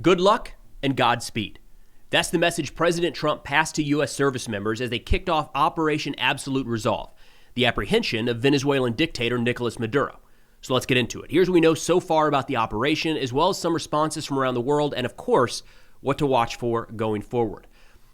Good luck and Godspeed. That's the message President Trump passed to U.S. service members as they kicked off Operation Absolute Resolve, the apprehension of Venezuelan dictator Nicolas Maduro. So let's get into it. Here's what we know so far about the operation, as well as some responses from around the world, and of course, what to watch for going forward.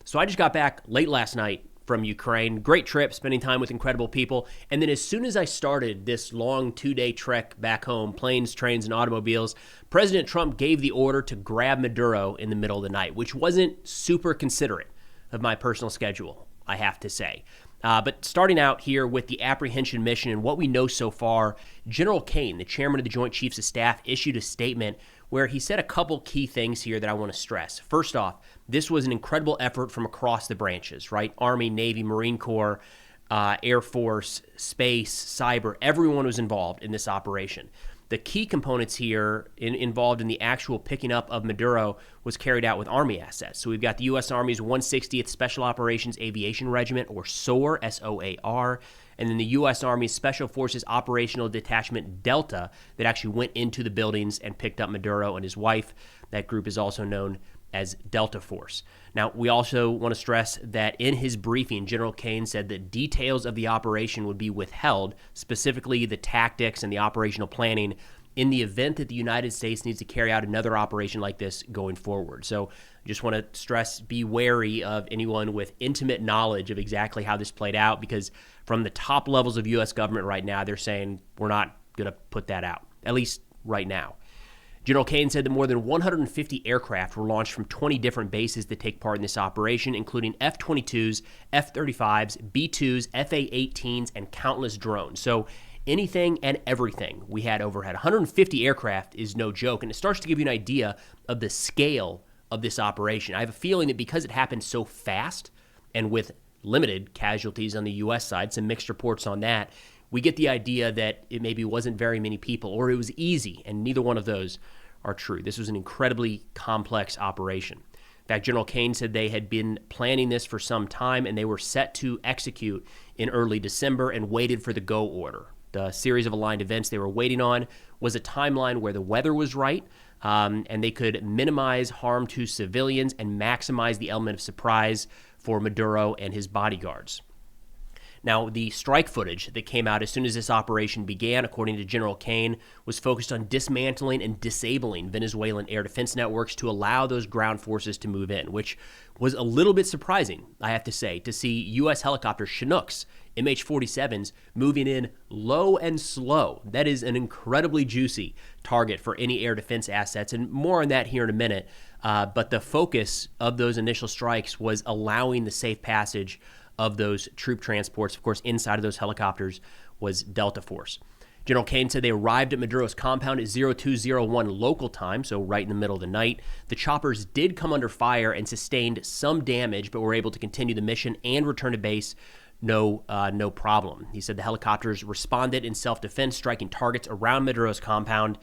So I just got back late last night from Ukraine. Great trip, spending time with incredible people. And then as soon as I started this long 2-day trek back home, planes, trains, and automobiles, President Trump gave the order to grab Maduro in the middle of the night, which wasn't super considerate of my personal schedule, I have to say. But starting out here with the apprehension mission and what we know so far, General Kane, the chairman of the Joint Chiefs of Staff, issued a statement where he said a couple key things here that I want to stress. First off, this was an incredible effort from across the branches, right? Army, Navy, Marine Corps, Air Force, Space, Cyber, everyone was involved in this operation. The key components here involved in the actual picking up of Maduro was carried out with Army assets. So we've got the U.S. Army's 160th Special Operations Aviation Regiment, or SOAR, S-O-A-R, and then the U.S. Army's Special Forces Operational Detachment Delta that actually went into the buildings and picked up Maduro and his wife. That group is also known as Delta Force. Now, we also want to stress that in his briefing, General Kane said that details of the operation would be withheld, specifically the tactics and the operational planning, in the event that the United States needs to carry out another operation like this going forward. So I just want to stress, be wary of anyone with intimate knowledge of exactly how this played out, because from the top levels of U.S. government right now, they're saying we're not going to put that out, at least right now. General Kane said that more than 150 aircraft were launched from 20 different bases to take part in this operation, including F-22s, F-35s, B-2s, F-A-18s, and countless drones. So anything and everything we had overhead. 150 aircraft is no joke, and it starts to give you an idea of the scale of this operation. I have a feeling that because it happened so fast and with limited casualties on the U.S. side, some mixed reports on that, we get the idea that it maybe wasn't very many people or it was easy, and neither one of those are true. This was an incredibly complex operation. In fact, General Kane said they had been planning this for some time and they were set to execute in early December and waited for the go order. The series of aligned events they were waiting on was a timeline where the weather was right and they could minimize harm to civilians and maximize the element of surprise for Maduro and his bodyguards. Now, the strike footage that came out as soon as this operation began, according to General Kane, was focused on dismantling and disabling Venezuelan air defense networks to allow those ground forces to move in, which was a little bit surprising, I have to say, to see U.S. helicopter Chinooks, MH-47s, moving in low and slow. That is an incredibly juicy target for any air defense assets, and more on that here in a minute. But the focus of those initial strikes was allowing the safe passage of those troop transports. Of course, inside of those helicopters was Delta Force. General Kane said they arrived at Maduro's compound at 0201 local time, so right in the middle of the night. The choppers did come under fire and sustained some damage, but were able to continue the mission and return to base no problem. He said the helicopters responded in self-defense, striking targets around Maduro's compound,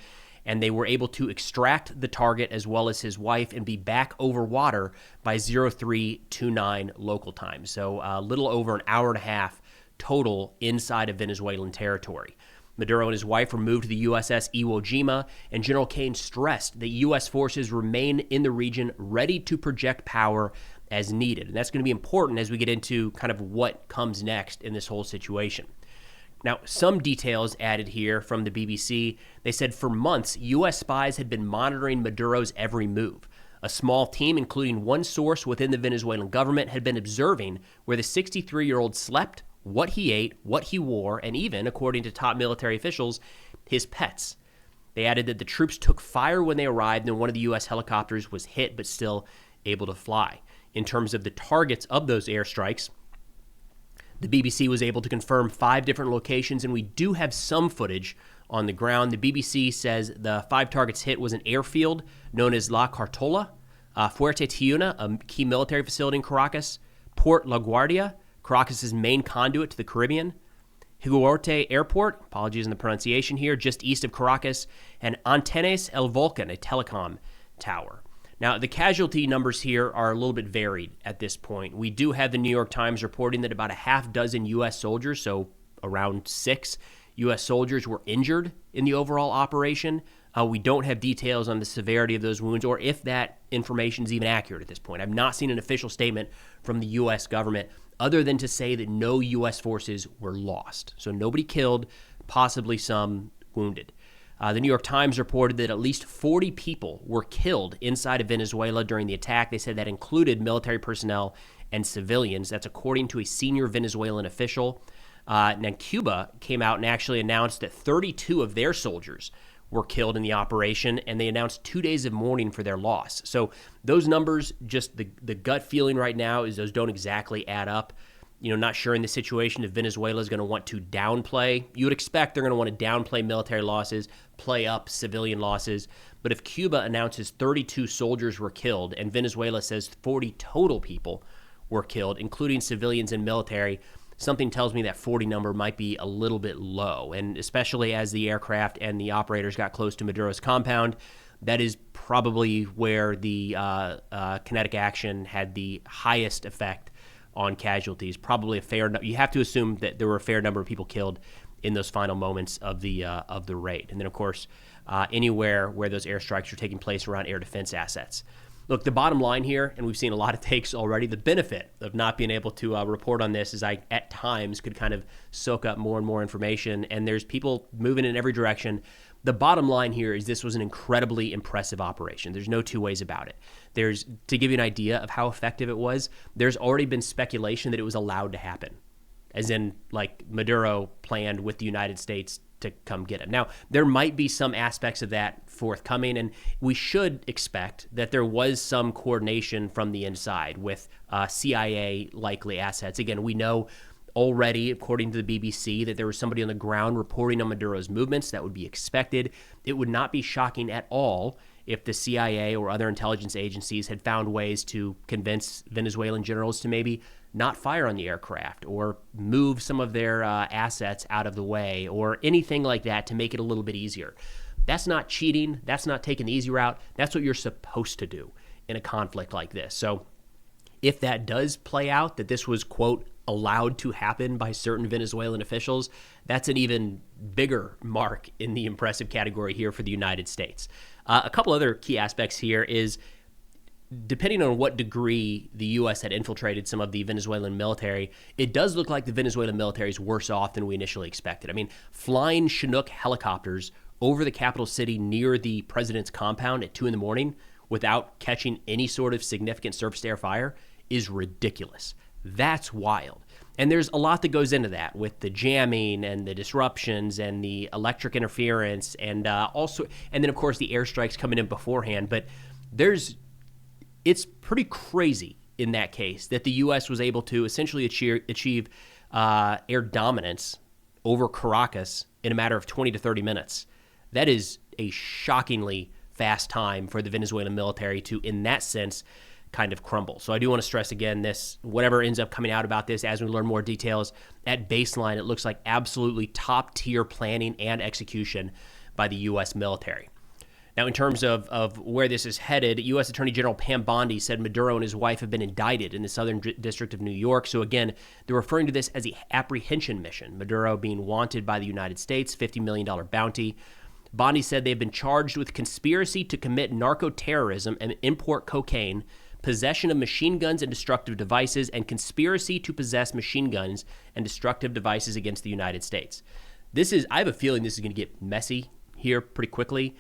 and they were able to extract the target as well as his wife and be back over water by 0329 local time. So a little over an hour and a half total inside of Venezuelan territory. Maduro and his wife were moved to the USS Iwo Jima, and General Kane stressed that U.S. forces remain in the region ready to project power as needed. And that's going to be important as we get into kind of what comes next in this whole situation. Now, some details added here from the BBC. They said for months, U.S. spies had been monitoring Maduro's every move. A small team, including one source within the Venezuelan government, had been observing where the 63-year-old slept, what he ate, what he wore, and even, according to top military officials, his pets. They added that the troops took fire when they arrived and one of the U.S. helicopters was hit but still able to fly. In terms of the targets of those airstrikes, the BBC was able to confirm 5 different locations, and we do have some footage on the ground. The BBC says the 5 targets hit was an airfield known as La Cartola, Fuerte Tiuna, a key military facility in Caracas, Port La Guardia, Caracas' main conduit to the Caribbean, Higuorte Airport, apologies in the pronunciation here, just east of Caracas, and Antenas El Volcan, a telecom tower. Now, the casualty numbers here are a little bit varied at this point. We do have the New York Times reporting that about a half dozen U.S. soldiers, so around 6 U.S. soldiers, were injured in the overall operation. We don't have details on the severity of those wounds or if that information is even accurate at this point. I've not seen an official statement from the U.S. government other than to say that no U.S. forces were lost. So nobody killed, possibly some wounded. The New York Times reported that at least 40 people were killed inside of Venezuela during the attack. They said that included military personnel and civilians. That's according to a senior Venezuelan official. Now, Cuba came out and actually announced that 32 of their soldiers were killed in the operation, and they announced 2 days of mourning for their loss. So those numbers, just the gut feeling right now is those don't exactly add up. Not sure in the situation if Venezuela is going to want to downplay. You would expect they're going to want to downplay military losses, play up civilian losses. But if Cuba announces 32 soldiers were killed and Venezuela says 40 total people were killed, including civilians and military, something tells me that 40 number might be a little bit low. And especially as the aircraft and the operators got close to Maduro's compound, that is probably where the kinetic action had the highest effect on casualties. Probably you have to assume that there were a fair number of people killed in those final moments of the raid. And then, of course, anywhere where those airstrikes are taking place around air defense assets. Look, the bottom line here, and we've seen a lot of takes already, the benefit of not being able to report on this is I, at times, could kind of soak up more and more information, and there's people moving in every direction. The bottom line here is this was an incredibly impressive operation. There's no two ways about it. To give you an idea of how effective it was, there's already been speculation that it was allowed to happen, as in, like, Maduro planned with the United States to come get him. Now, there might be some aspects of that forthcoming, and we should expect that there was some coordination from the inside with CIA likely assets. Again, we know already, according to the BBC, that there was somebody on the ground reporting on Maduro's movements. That would be expected. It would not be shocking at all if the CIA or other intelligence agencies had found ways to convince Venezuelan generals to maybe not fire on the aircraft or move some of their assets out of the way or anything like that to make it a little bit easier. That's not cheating. That's not taking the easy route. That's what you're supposed to do in a conflict like this. So if that does play out, that this was, quote, allowed to happen by certain Venezuelan officials, that's an even bigger mark in the impressive category here for the United States. A couple other key aspects here is, depending on what degree the U.S. had infiltrated some of the Venezuelan military, it does look like the Venezuelan military is worse off than we initially expected. I mean, flying Chinook helicopters over the capital city near the president's compound at 2 a.m. without catching any sort of significant surface-to-air fire is ridiculous. That's wild. And there's a lot that goes into that with the jamming and the disruptions and the electric interference and then, of course, the airstrikes coming in beforehand. But it's pretty crazy in that case that the U.S. was able to essentially achieve air dominance over Caracas in a matter of 20 to 30 minutes. That is a shockingly fast time for the Venezuelan military to, in that sense, kind of crumble. So I do want to stress again, whatever ends up coming out about this as we learn more details, at baseline, it looks like absolutely top-tier planning and execution by the U.S. military. Now, in terms of where this is headed, U.S. Attorney General Pam Bondi said Maduro and his wife have been indicted in the Southern District of New York. So again, they're referring to this as the apprehension mission, Maduro being wanted by the United States, $50 million bounty. Bondi said they've been charged with conspiracy to commit narco-terrorism and import cocaine, possession of machine guns and destructive devices, and conspiracy to possess machine guns and destructive devices against the United States. I have a feeling this is going to get messy here pretty quickly.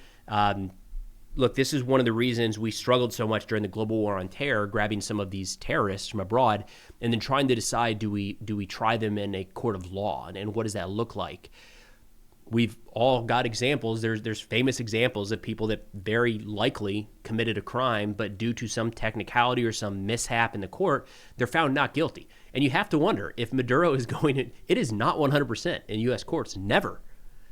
Look, this is one of the reasons we struggled so much during the global war on terror, grabbing some of these terrorists from abroad and then trying to decide, do we try them in a court of law, and what does that look like? We've all got examples. There's famous examples of people that very likely committed a crime, but due to some technicality or some mishap in the court, they're found not guilty. And you have to wonder if Maduro is it is not 100% in U.S. courts, never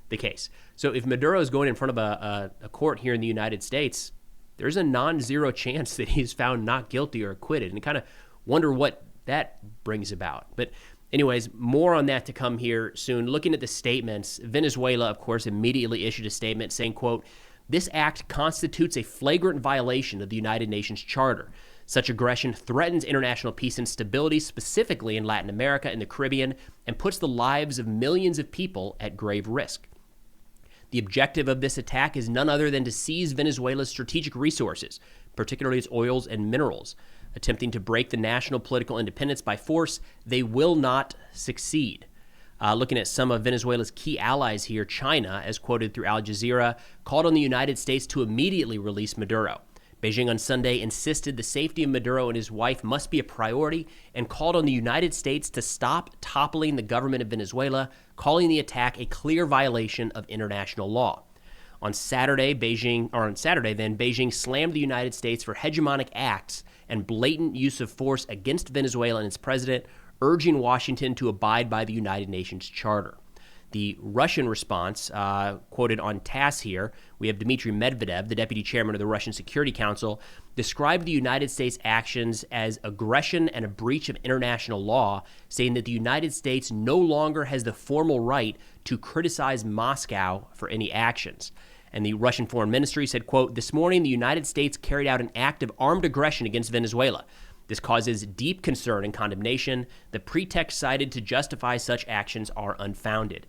the case. So if Maduro is going in front of a court here in the United States, there's a non-zero chance that he's found not guilty or acquitted. And kind of wonder what that brings about. But anyways, more on that to come here soon. Looking at the statements, Venezuela, of course, immediately issued a statement saying, quote, "This act constitutes a flagrant violation of the United Nations Charter. Such aggression threatens international peace and stability, specifically in Latin America and the Caribbean, and puts the lives of millions of people at grave risk." The objective of this attack is none other than to seize Venezuela's strategic resources, particularly its oils and minerals. Attempting to break the national political independence by force, they will not succeed. Looking at some of Venezuela's key allies here, China, as quoted through Al Jazeera, called on the United States to immediately release Maduro. Beijing on Sunday insisted the safety of Maduro and his wife must be a priority and called on the United States to stop toppling the government of Venezuela, calling the attack a clear violation of international law. On Saturday, Beijing slammed the United States for hegemonic acts and blatant use of force against Venezuela and its president, urging Washington to abide by the United Nations Charter. The Russian response, quoted on TASS here, we have Dmitry Medvedev, the deputy chairman of the Russian Security Council, described the United States' actions as aggression and a breach of international law, saying that the United States no longer has the formal right to criticize Moscow for any actions. And the Russian Foreign Ministry said, quote, "This morning, the United States carried out an act of armed aggression against Venezuela. This causes deep concern and condemnation. The pretexts cited to justify such actions are unfounded."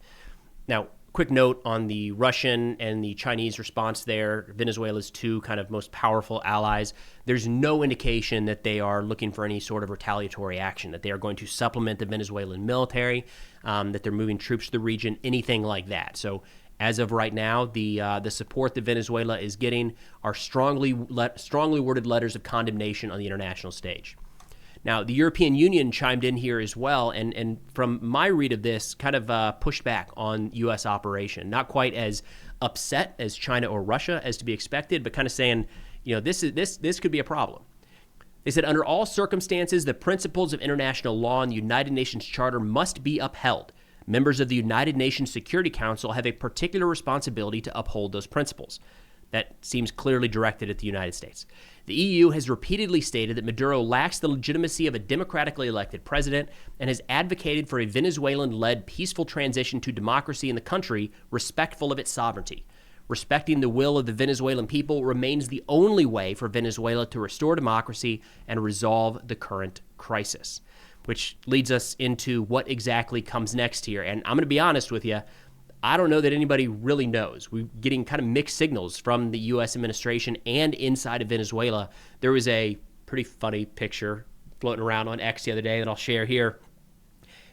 Now, quick note on the Russian and the Chinese response there, Venezuela's two kind of most powerful allies. There's no indication that they are looking for any sort of retaliatory action, that they are going to supplement the Venezuelan military, that they're moving troops to the region, anything like that. So as of right now, the support that Venezuela is getting are strongly worded letters of condemnation on the international stage. Now, the European Union chimed in here as well, and from my read of this, kind of pushed back on U.S. operation. Not quite as upset as China or Russia as to be expected, but kind of saying, this could be a problem. They said, under all circumstances, the principles of international law and the United Nations Charter must be upheld. Members of the United Nations Security Council have a particular responsibility to uphold those principles. That seems clearly directed at the United States. The EU has repeatedly stated that Maduro lacks the legitimacy of a democratically elected president and has advocated for a Venezuelan-led peaceful transition to democracy in the country, respectful of its sovereignty. Respecting the will of the Venezuelan people remains the only way for Venezuela to restore democracy and resolve the current crisis. Which leads us into what exactly comes next here. And I'm going to be honest with you, I don't know that anybody really knows. We're getting kind of mixed signals from the U.S. administration and inside of Venezuela. There was a pretty funny picture floating around on X the other day that I'll share here,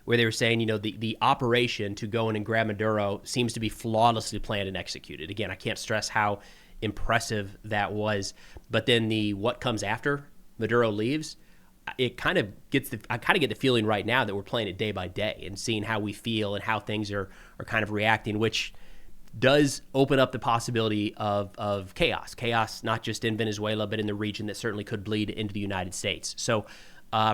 where they were saying, the operation to go in and grab Maduro seems to be flawlessly planned and executed. Again, I can't stress how impressive that was. But then what comes after Maduro leaves, I kind of get the feeling right now that we're playing it day by day and seeing how we feel and how things are kind of reacting, which does open up the possibility of chaos, not just in Venezuela, but in the region that certainly could bleed into the United States. So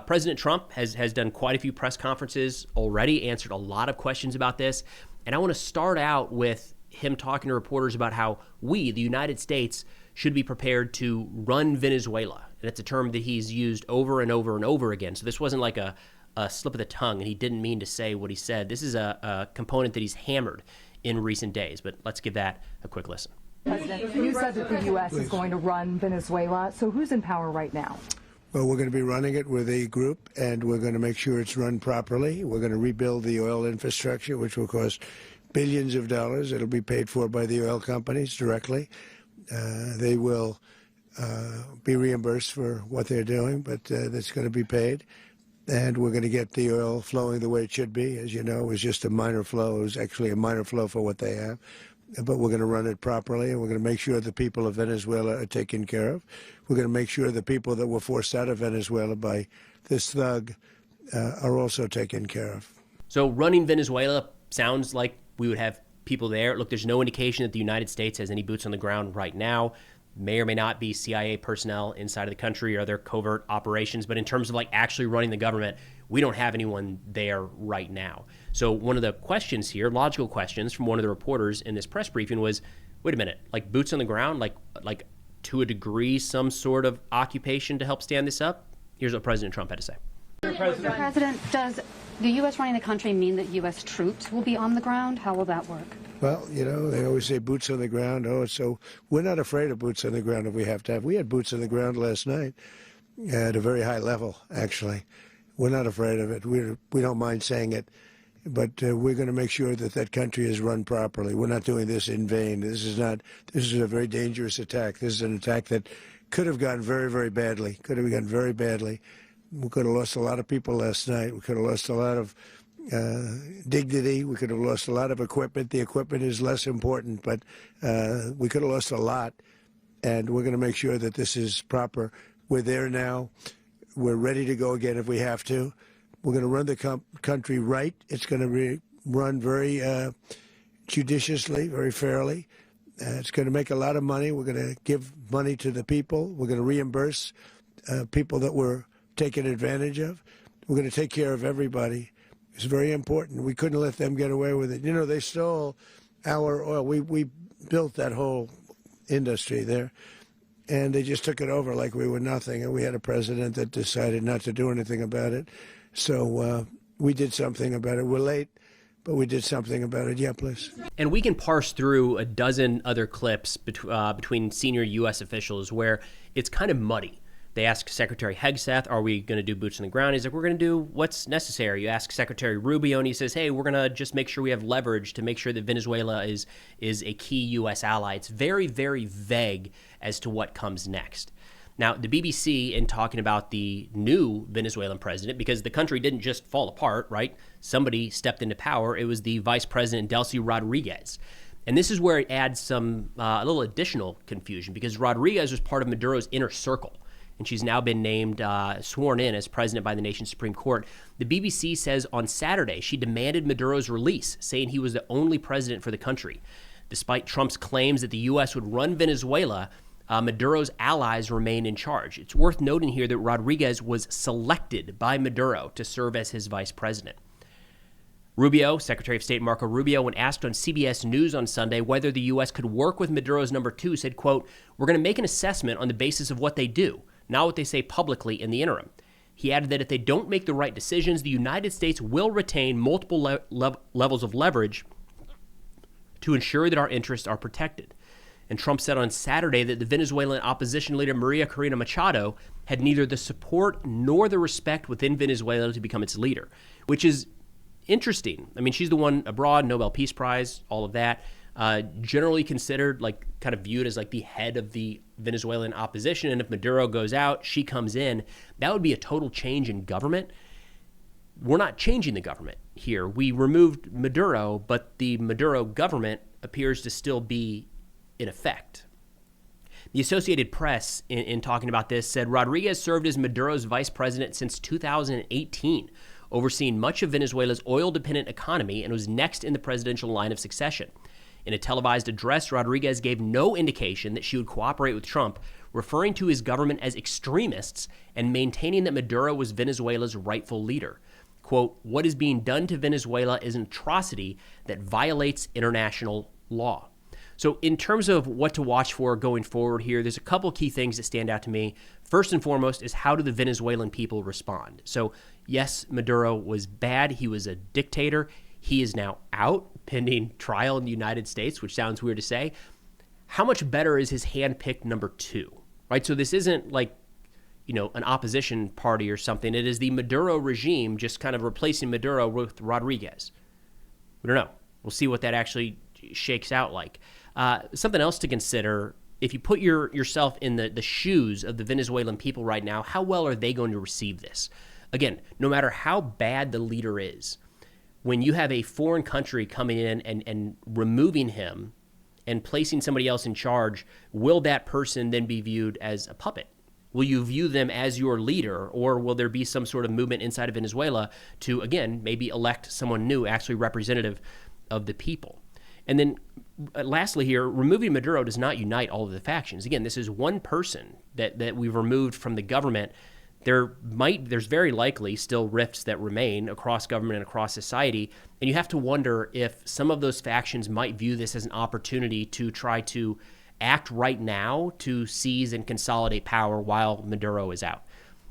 President Trump has done quite a few press conferences already, answered a lot of questions about this. And I want to start out with him talking to reporters about how we, the United States, should be prepared to run Venezuela. And it's a term that he's used over and over and over again. So this wasn't like a slip of the tongue, and he didn't mean to say what he said. This is a component that he's hammered in recent days. But let's give that a quick listen. President, you said that the U.S. is going to run Venezuela. So who's in power right now? Well, we're going to be running it with a group, and we're going to make sure it's run properly. We're going to rebuild the oil infrastructure, which will cost billions of dollars. It'll be paid for by the oil companies directly. They will be reimbursed for what they're doing, but that's going to be paid. And we're going to get the oil flowing the way it should be. As you know, it was just a minor flow. It was actually a minor flow for what they have. But we're going to run it properly, and we're going to make sure the people of Venezuela are taken care of. We're going to make sure the people that were forced out of Venezuela by this thug are also taken care of. So running Venezuela sounds like we would have people there. Look, there's no indication that the United States has any boots on the ground right now. May or may not be CIA personnel inside of the country or other covert operations. But in terms of actually running the government, we don't have anyone there right now. So one of the questions here, logical questions from one of the reporters in this press briefing was, wait a minute, boots on the ground, like to a degree, some sort of occupation to help stand this up? Here's what President Trump had to say. Mr. President, does the U.S. running the country mean that U.S. troops will be on the ground? How will that work? Well, they always say boots on the ground. So we're not afraid of boots on the ground if we have to have. We had boots on the ground last night at a very high level, actually. We're not afraid of it. We don't mind saying it. but we're going to make sure that that country is run properly. We're not doing this in vain. This is a very dangerous attack. This is an attack that could have gone very, very badly. Could have gone very badly. We could have lost a lot of people last night. We could have lost a lot of dignity. We could have lost a lot of equipment. The equipment is less important, but we could have lost a lot. And we're going to make sure that this is proper. We're there now. We're ready to go again if we have to. We're going to run the country right. It's going to be run very judiciously, very fairly. It's going to make a lot of money. We're going to give money to the people. We're going to reimburse people that were taken advantage of. We're going to take care of everybody. It's very important. We couldn't let them get away with it. You know, they stole our oil. We built that whole industry there, and they just took it over like we were nothing. And we had a president that decided not to do anything about it. So we did something about it. We're late, but we did something about it. Yeah, please. And we can parse through a dozen other clips between senior U.S. officials where it's kind of muddy. They ask Secretary Hegseth, are we going to do boots on the ground? He's like, we're going to do what's necessary. You ask Secretary Rubio, and he says, hey, we're going to just make sure we have leverage to make sure that Venezuela is a key U.S. ally. It's very, very vague as to what comes next. Now, the BBC, in talking about the new Venezuelan president, because the country didn't just fall apart, right? Somebody stepped into power. It was the Vice President, Delcy Rodriguez. And this is where it adds a little additional confusion, because Rodriguez was part of Maduro's inner circle, and she's now been named, sworn in as president by the nation's Supreme Court. The BBC says on Saturday she demanded Maduro's release, saying he was the only president for the country. Despite Trump's claims that the U.S. would run Venezuela, Maduro's allies remain in charge. It's worth noting here that Rodriguez was selected by Maduro to serve as his vice president. Rubio, Secretary of State Marco Rubio, when asked on CBS News on Sunday whether the U.S. could work with Maduro's number two, said, quote, we're going to make an assessment on the basis of what they do, not what they say publicly in the interim. He added that if they don't make the right decisions, the United States will retain multiple levels of leverage to ensure that our interests are protected. And Trump said on Saturday that the Venezuelan opposition leader Maria Corina Machado had neither the support nor the respect within Venezuela to become its leader, which is interesting. I mean, she's the one abroad, Nobel Peace Prize, all of that, generally considered like kind of viewed as like the head of the Venezuelan opposition. And if Maduro goes out, she comes in. That would be a total change in government. We're not changing the government here. We removed Maduro, but the Maduro government appears to still be in effect. The Associated Press, in talking about this, said Rodriguez served as Maduro's vice president since 2018, overseeing much of Venezuela's oil-dependent economy, and was next in the presidential line of succession. In a televised address, Rodriguez gave no indication that she would cooperate with Trump, referring to his government as extremists and maintaining that Maduro was Venezuela's rightful leader. Quote, what is being done to Venezuela is an atrocity that violates international law. So in terms of what to watch for going forward here, there's a couple key things that stand out to me. First and foremost is how do the Venezuelan people respond? So yes, Maduro was bad. He was a dictator. He is now out pending trial in the United States, which sounds weird to say. How much better is his hand-picked number two, right? So this isn't like, you know, an opposition party or something. It is the Maduro regime just kind of replacing Maduro with Rodriguez. We don't know. We'll see what that actually shakes out like. Something else to consider, if you put yourself in the shoes of the Venezuelan people right now, how well are they going to receive this? Again, no matter how bad the leader is, when you have a foreign country coming in and removing him and placing somebody else in charge, will that person then be viewed as a puppet? Will you view them as your leader, or will there be some sort of movement inside of Venezuela to, again, maybe elect someone new, actually representative of the people? And then lastly here, removing Maduro does not unite all of the factions. Again, this is one person that we've removed from the government. There's very likely still rifts that remain across government and across society. And you have to wonder if some of those factions might view this as an opportunity to try to act right now to seize and consolidate power while Maduro is out.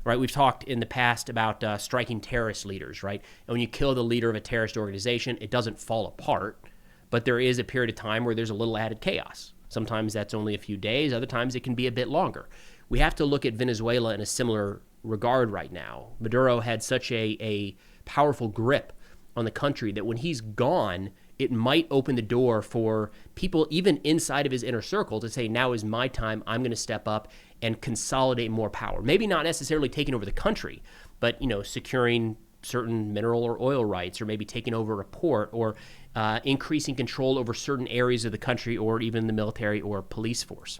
Right? We've talked in the past about striking terrorist leaders, right? And when you kill the leader of a terrorist organization, it doesn't fall apart. But there is a period of time where there's a little added chaos. Sometimes that's only a few days. Other times it can be a bit longer. We have to look at Venezuela in a similar regard right now. Maduro had such a powerful grip on the country that when he's gone, it might open the door for people even inside of his inner circle to say, now is my time. I'm going to step up and consolidate more power. Maybe not necessarily taking over the country, but, securing certain mineral or oil rights, or maybe taking over a port, or increasing control over certain areas of the country, or even the military or police force.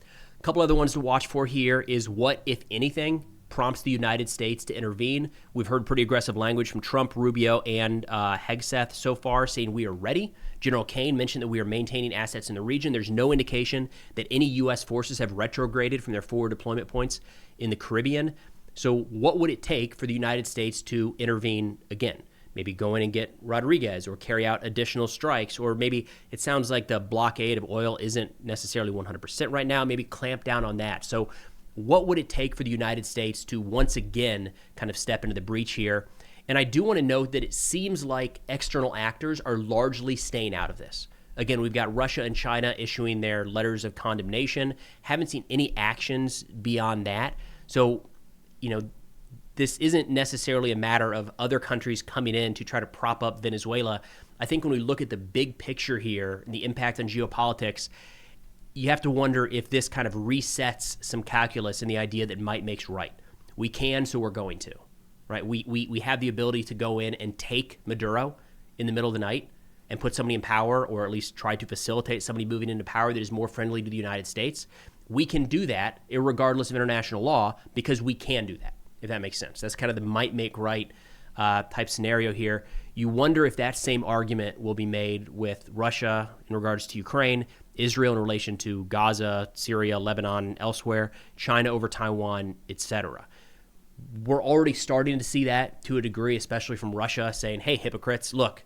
A couple other ones to watch for here is what, if anything, prompts the United States to intervene. We've heard pretty aggressive language from Trump, Rubio, and Hegseth so far, saying we are ready. General Kane mentioned that we are maintaining assets in the region. There's no indication that any U.S. forces have retrograded from their forward deployment points in the Caribbean. So what would it take for the United States to intervene again? Maybe go in and get Rodriguez, or carry out additional strikes, or maybe it sounds like the blockade of oil isn't necessarily 100% right now. Maybe clamp down on that. So what would it take for the United States to once again kind of step into the breach here? And I do want to note that it seems like external actors are largely staying out of this. Again, we've got Russia and China issuing their letters of condemnation. Haven't seen any actions beyond that. So, this isn't necessarily a matter of other countries coming in to try to prop up Venezuela. I think when we look at the big picture here and the impact on geopolitics, you have to wonder if this kind of resets some calculus in the idea that might makes right. We can, so we're going to, right? We have the ability to go in and take Maduro in the middle of the night and put somebody in power, or at least try to facilitate somebody moving into power that is more friendly to the United States. We can do that irregardless of international law, because we can do that, if that makes sense. That's kind of the might make right type scenario here. You wonder if that same argument will be made with Russia in regards to Ukraine, Israel in relation to Gaza, Syria, Lebanon, elsewhere, China over Taiwan, etc. We're already starting to see that to a degree, especially from Russia, saying, hey, hypocrites, look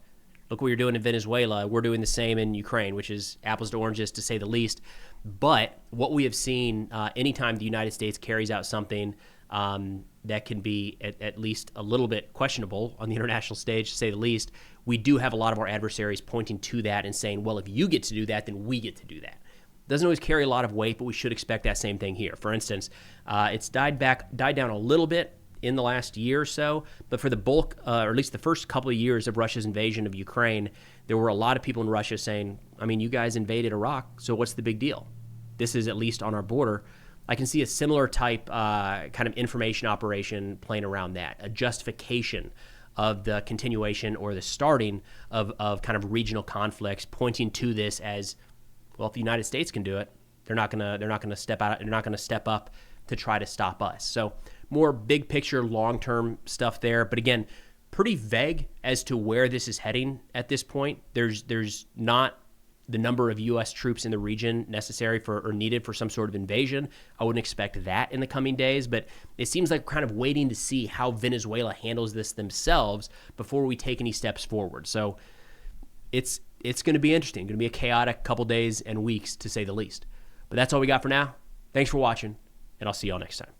what you're doing in Venezuela. We're doing the same in Ukraine, which is apples to oranges, to say the least. But what we have seen anytime the United States carries out something that can be at least a little bit questionable on the international stage, to say the least, we do have a lot of our adversaries pointing to that and saying, well, if you get to do that, then we get to do that. Doesn't always carry a lot of weight, but we should expect that same thing here. For instance, it's died down a little bit in the last year or so, but for the bulk, or at least the first couple of years of Russia's invasion of Ukraine, there were a lot of people in Russia saying, you guys invaded Iraq, so what's the big deal? This is at least on our border. I can see a similar type kind of information operation playing around that, a justification of the continuation or the starting of kind of regional conflicts, pointing to this as, well, if the United States can do it, they're not gonna step out. They're not gonna step up to try to stop us. So more big picture, long-term stuff there. But again, pretty vague as to where this is heading at this point. There's not the number of U.S. troops in the region necessary for or needed for some sort of invasion. I wouldn't expect that in the coming days, but it seems like we're kind of waiting to see how Venezuela handles this themselves before we take any steps forward. So it's going to be interesting. Going to be a chaotic couple days and weeks, to say the least. But that's all we got for now. Thanks for watching, and I'll see y'all next time.